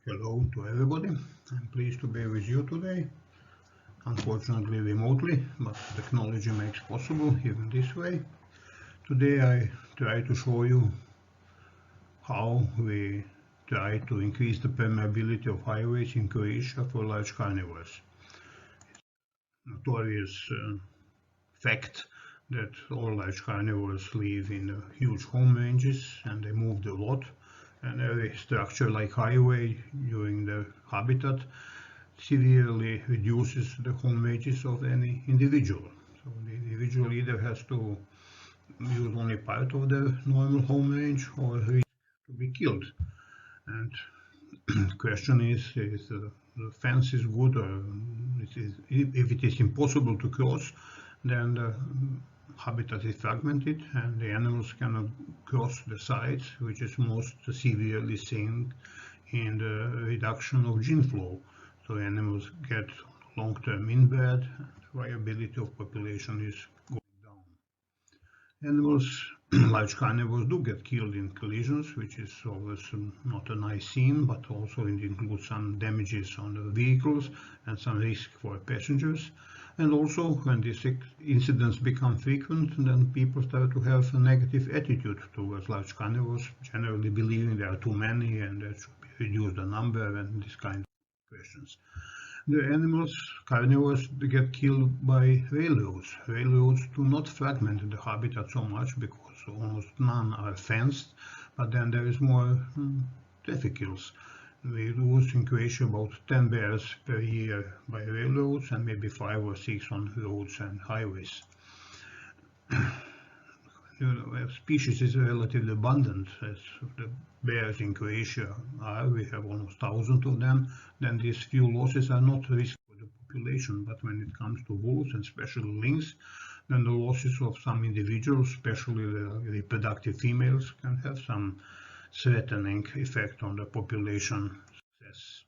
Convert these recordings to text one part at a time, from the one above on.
Hello to everybody. I'm pleased to be with you today. Unfortunately remotely, but technology makes possible even this way. Today I try to show you how we try to increase the permeability of highways in Croatia for large carnivores. Notorious fact that all large carnivores live in huge home ranges and they move a lot, and every structure like highway during their habitat severely reduces the home ranges of any individual. So the individual either has to use only part of their normal home range or risk to be killed. And the question is the fence is good, or if it is impossible to cross, then the habitat is fragmented and the animals cannot cross the sides, which is most severely seen in the reduction of gene flow. So animals get long-term inbred, and viability of population is going down. Animals, large carnivores, do get killed in collisions, which is always not a nice scene, but also it includes some damages on the vehicles and some risk for passengers. And also, when these incidents become frequent, then people start to have a negative attitude towards large carnivores, generally believing there are too many and there should be reduced the number and this kind of questions. The animals, carnivores, they get killed by railroads. Railroads do not fragment the habitat so much because almost none are fenced, but then there is more traffic kills. We lose in Croatia about 10 bears per year by railroads and maybe 5 or 6 on roads and highways. Species is relatively abundant, as the bears in Croatia are. We have almost 1,000 of them. Then these few losses are not a risk for the population, but when it comes to wolves and especially lynx, then the losses of some individuals, especially the reproductive females, can have some threatening effect on the population success.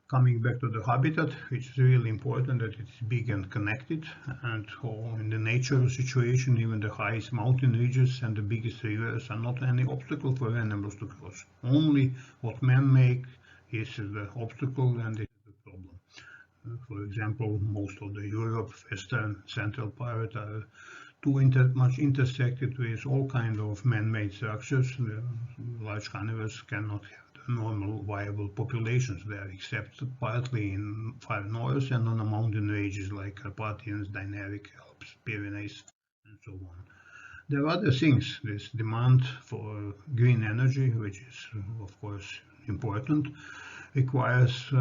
Coming back to the habitat, which is really important that it's big and connected, and in the natural situation, even the highest mountain ridges and the biggest rivers are not any obstacle for animals to cross. Only what men make is the obstacle, and this is the problem. For example, most of the Europe, western, central part are too much intersected with all kinds of man-made structures. The large carnivores cannot have normal viable populations there, except partly in far north and on the mountain ranges like Carpathians, Dinaric Alps, Pyrenees, and so on. There are other things. This demand for green energy, which is of course important, requires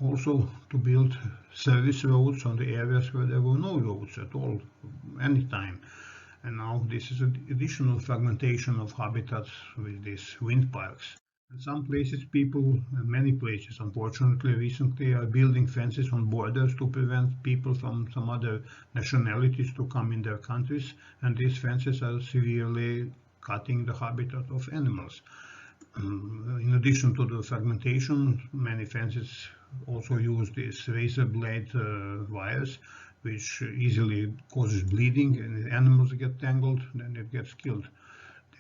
also to build service roads on the areas where there were no roads at all, any time. And now this is an additional fragmentation of habitats with these wind parks. In some places, people, many places, unfortunately, recently are building fences on borders to prevent people from some other nationalities to come in their countries, and these fences are severely cutting the habitat of animals. In addition to the fragmentation, many fences also use these razor blade wires, which easily causes bleeding, and if animals get tangled, then it gets killed.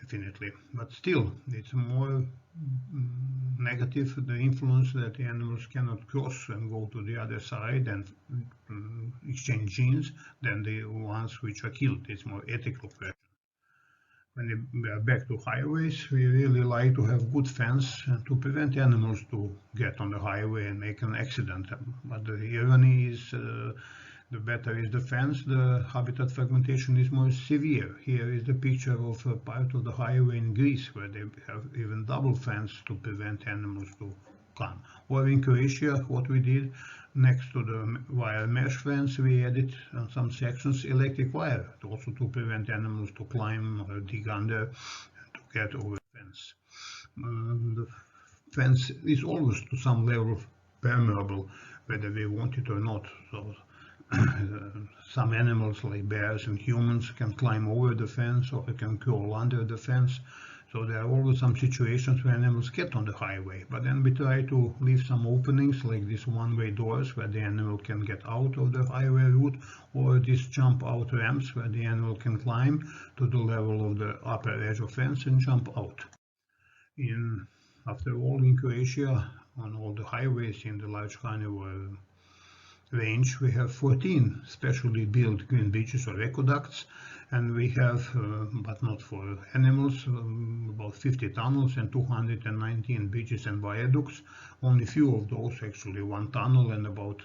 Definitely, but still it's more negative, the influence that the animals cannot cross and go to the other side and exchange genes than the ones which are killed. It's more ethical question. When we are back to highways, we really like to have good fence to prevent animals to get on the highway and make an accident. But the irony is the better is the fence, the habitat fragmentation is more severe. Here is the picture of a part of the highway in Greece where they have even double fence to prevent animals to come. Or in Croatia, what we did, next to the wire mesh fence, we added on some sections electric wire, also to prevent animals to climb or dig under and to get over the fence. The fence is always to some level permeable, whether we want it or not. So some animals like bears and humans can climb over the fence or can crawl under the fence. So there are always some situations where animals get on the highway, but then we try to leave some openings like these one-way doors where the animal can get out of the highway route, or these jump out ramps where the animal can climb to the level of the upper edge of fence and jump out. After all, in Croatia, on all the highways in the large carnivore range, we have 14 specially built green bridges or aqueducts, and we have, but not for animals, about 50 tunnels and 219 bridges and viaducts. Only few of those, actually one tunnel and about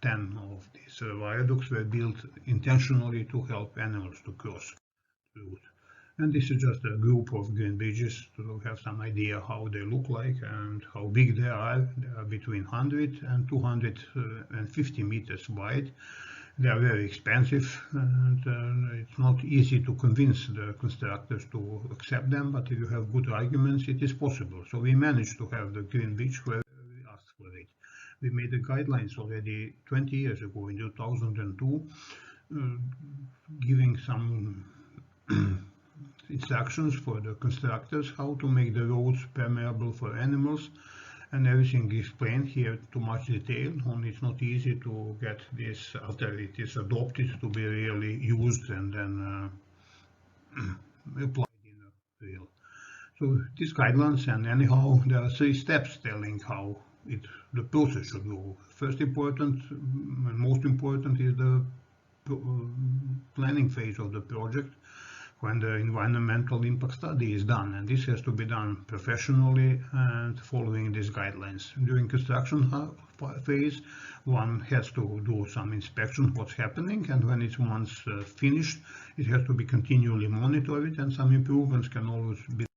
10 of these viaducts, were built intentionally to help animals to cross the route. And this is just a group of green bridges to have some idea how they look like and how big they are. They are between 100 and 250 meters wide. They are very expensive, and it's not easy to convince the constructors to accept them, but if you have good arguments, it is possible. So we managed to have the green bridge where we asked for it. We made the guidelines already 20 years ago in 2002, giving some instructions for the constructors how to make the roads permeable for animals, and everything explained here too much detail. Only it's not easy to get this after it is adopted to be really used and then applied in the real. So these guidelines, and anyhow there are 3 steps telling how the process should go. First important and most important is the planning phase of the project, when the environmental impact study is done, and this has to be done professionally and following these guidelines. During construction phase, one has to do some inspection what's happening, and when it's once finished, it has to be continually monitored, and some improvements can always be.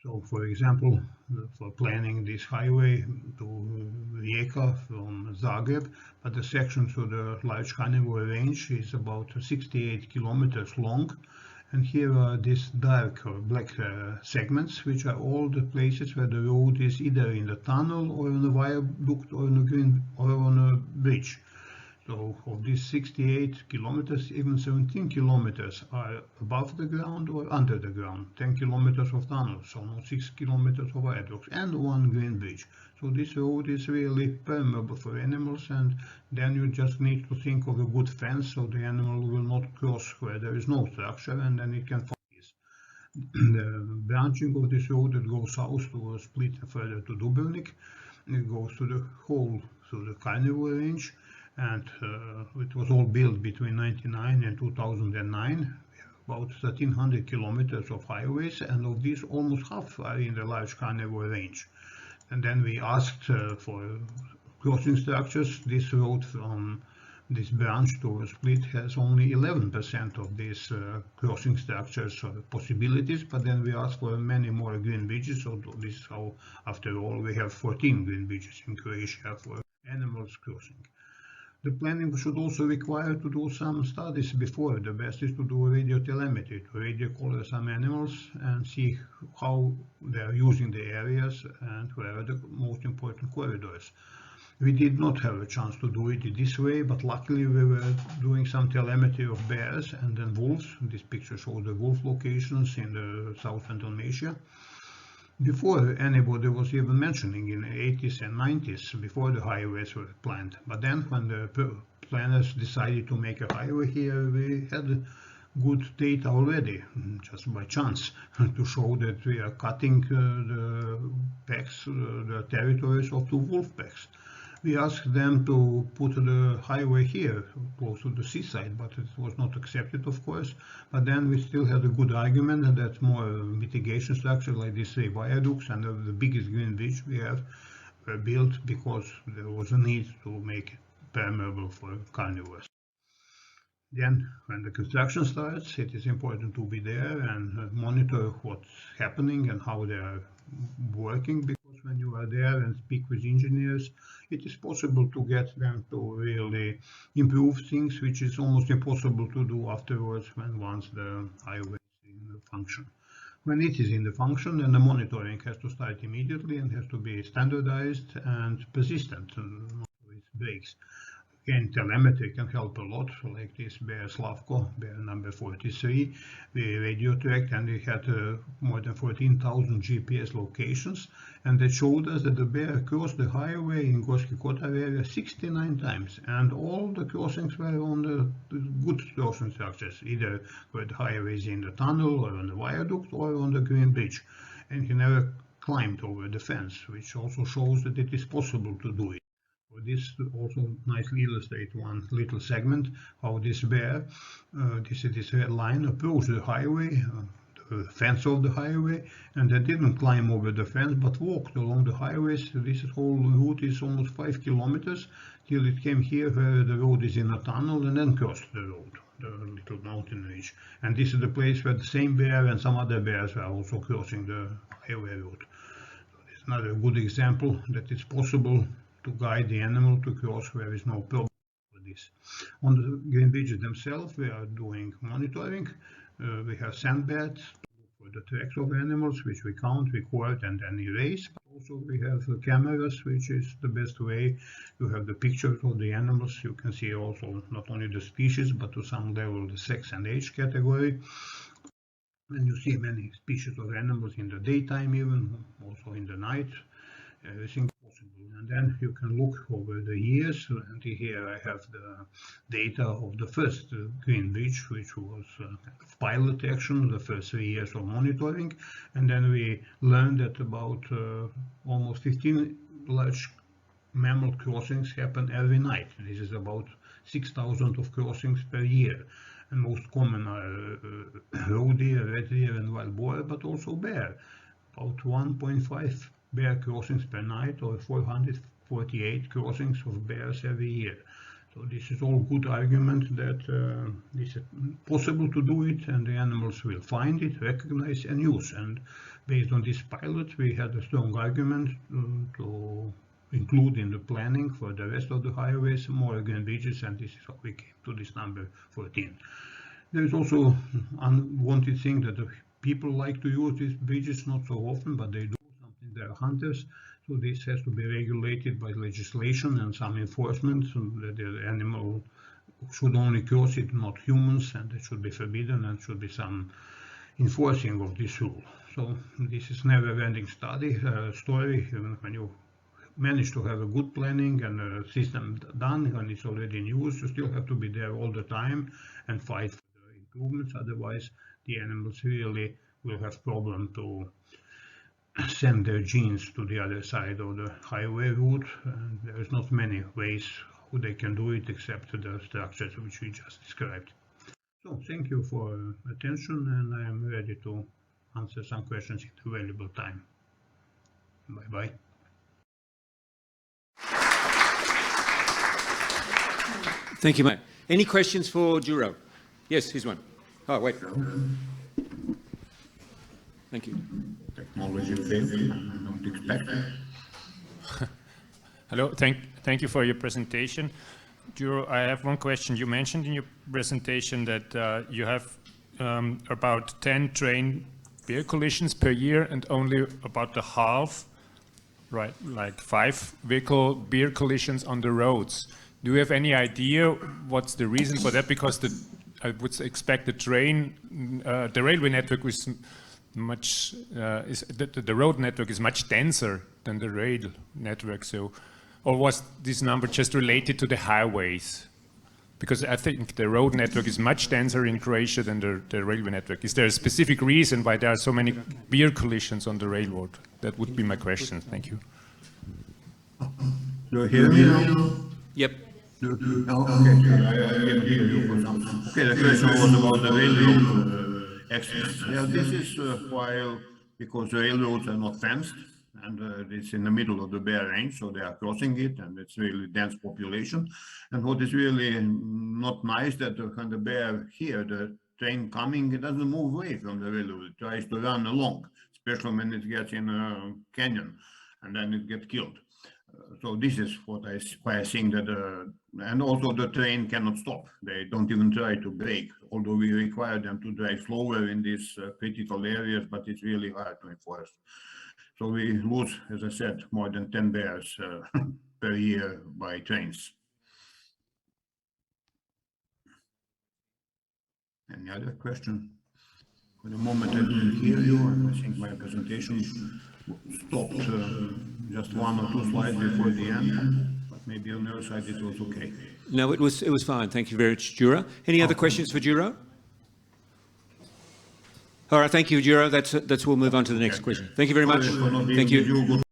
So, for example, for planning this highway to Rijeka from Zagreb, but the section to the large carnivore range is about 68 kilometers long. And here are these dark or black segments, which are all the places where the road is either in the tunnel or on a viaduct or on a bridge. So of these 68 kilometers, even 17 kilometers are above the ground or under the ground. 10 kilometers of tunnels, almost 6 kilometers of viaducts, and 1 green bridge. So this road is really permeable for animals, and then you just need to think of a good fence so the animal will not cross where there is no structure, and then it can follow this. The branching of this road that goes south to a split further to Dubrovnik, it goes to the whole through the carnivore range, and it was all built between 1999 and 2009. About 1,300 kilometers of highways, and of these almost half are in the large carnivore range. And then we asked for crossing structures. This road from this branch to a split has only 11% of these crossing structures or possibilities, but then we asked for many more green bridges. So this is how, after all, we have 14 green bridges in Croatia for animals crossing. The planning should also require to do some studies before. The best is to do radio telemetry, to radio color some animals and see how they are using the areas and where are the most important corridors. We did not have a chance to do it this way, but luckily we were doing some telemetry of bears and then wolves. This picture shows the wolf locations in the South Central Asia. Before anybody was even mentioning in the 80s and 90s, before the highways were planned. But then when the planners decided to make a highway here, we had good data already, just by chance, to show that we are cutting the packs, the territories of 2 wolf packs. We asked them to put the highway here, close to the seaside, but it was not accepted, of course. But then we still had a good argument that more mitigation structures like these 3 viaducts and the biggest green bridge we have were built because there was a need to make it permeable for carnivores. Then, when the construction starts, it is important to be there and monitor what's happening and how they are working, because when you are there and speak with engineers, it is possible to get them to really improve things, which is almost impossible to do afterwards once the highway is in function. When it is in the function, then the monitoring has to start immediately and has to be standardized and persistent, not with breaks. Again, telemetry can help a lot, like this bear Slavko, bear number 43. We radio tracked and we had more than 14,000 GPS locations, and they showed us that the bear crossed the highway in Gorski Kotar area 69 times, and all the crossings were on the good crossing structures, either where the highway is in the tunnel or on the viaduct or on the green bridge, and he never climbed over the fence, which also shows that it is possible to do it. So this also nicely illustrates one little segment how this bear, this red line, approached the highway, the fence of the highway, and they didn't climb over the fence but walked along the highways. This whole route is almost 5 kilometers till it came here where the road is in a tunnel, and then crossed the road, the little mountain range. And this is the place where the same bear and some other bears are also crossing the highway road. So this is another good example that it's possible to guide the animal to cross where there is no problem with this. On the green ridges themselves, we are doing monitoring. We have sandbeds for the tracks of animals, which we count, record, and then erase. But also we have cameras, which is the best way. You have the pictures of the animals. You can see also not only the species, but to some level the sex and age category. And you see many species of animals in the daytime, even also in the night. Everything possible. And then you can look over the years, and here I have the data of the first green ridge, which was pilot action, the first 3 years of monitoring, and then we learned that about almost 15 large mammal crossings happen every night. This is about 6,000 of crossings per year. And most common are roe deer, red deer, and wild boar, but also bear. About 1.5 bear crossings per night, or 448 crossings of bears every year. So this is all good argument that it's possible to do it, and the animals will find it, recognize, and use. And based on this pilot, we had a strong argument to include in the planning for the rest of the highways more green ridges, and this is how we came to this number 14. There is also unwanted thing that the people like to use these bridges not so often, but they do. They are hunters, so this has to be regulated by legislation and some enforcement, so that the animal should only cross it, not humans, and it should be forbidden, and should be some enforcing of this rule. So this is never-ending story. Even when you manage to have a good planning and a system done, when it's already in use, you still have to be there all the time and fight for the improvements. Otherwise, the animals really will have problem to send their genes to the other side of the highway route. There is not many ways how they can do it except the structures which we just described. So thank you for attention, and I am ready to answer some questions in the available time. Bye-bye. Thank you, mate. Any questions for Djuro? Yes, here's one. Oh, wait. Thank you. Technology fails, I don't expect. Hello, thank you for your presentation. Djuro, I have one question. You mentioned in your presentation that you have about 10 train bear collisions per year and only about the half, right, like 5 vehicle bear collisions on the roads. Do you have any idea what's the reason for that? Because I would expect the railway network was much the road network is much denser than the rail network. So, or was this number just related to the highways? Because I think the road network is much denser in Croatia than the railway network. Is there a specific reason why there are so many bear collisions on the railroad? That would be my question. Thank you. Do you hear me now? Yep. Okay, I can hear you for some. Okay, the question was about the railroad accidents. Yeah, this is while, because the railroads are not fenced, and it's in the middle of the bear range, so they are crossing it, and it's really dense population. And what is really not nice that when the bear hear the train coming, it doesn't move away from the railroad. It tries to run along, especially when it gets in a canyon, and then it gets killed. So this is why I think that, and also the train cannot stop. They don't even try to brake, although we require them to drive slower in these critical areas, but it's really hard to enforce. So we lose, as I said, more than 10 bears per year by trains. Any other question? For the moment, I didn't hear you, and I think my presentation stopped just 1 or 2 slides before the end, but maybe on the other side it was okay. No, it was fine. Thank you very much, Djuro. Any other questions for Djuro? All right, thank you, Djuro. We'll move on to the next question. Thank you very much. Thank you.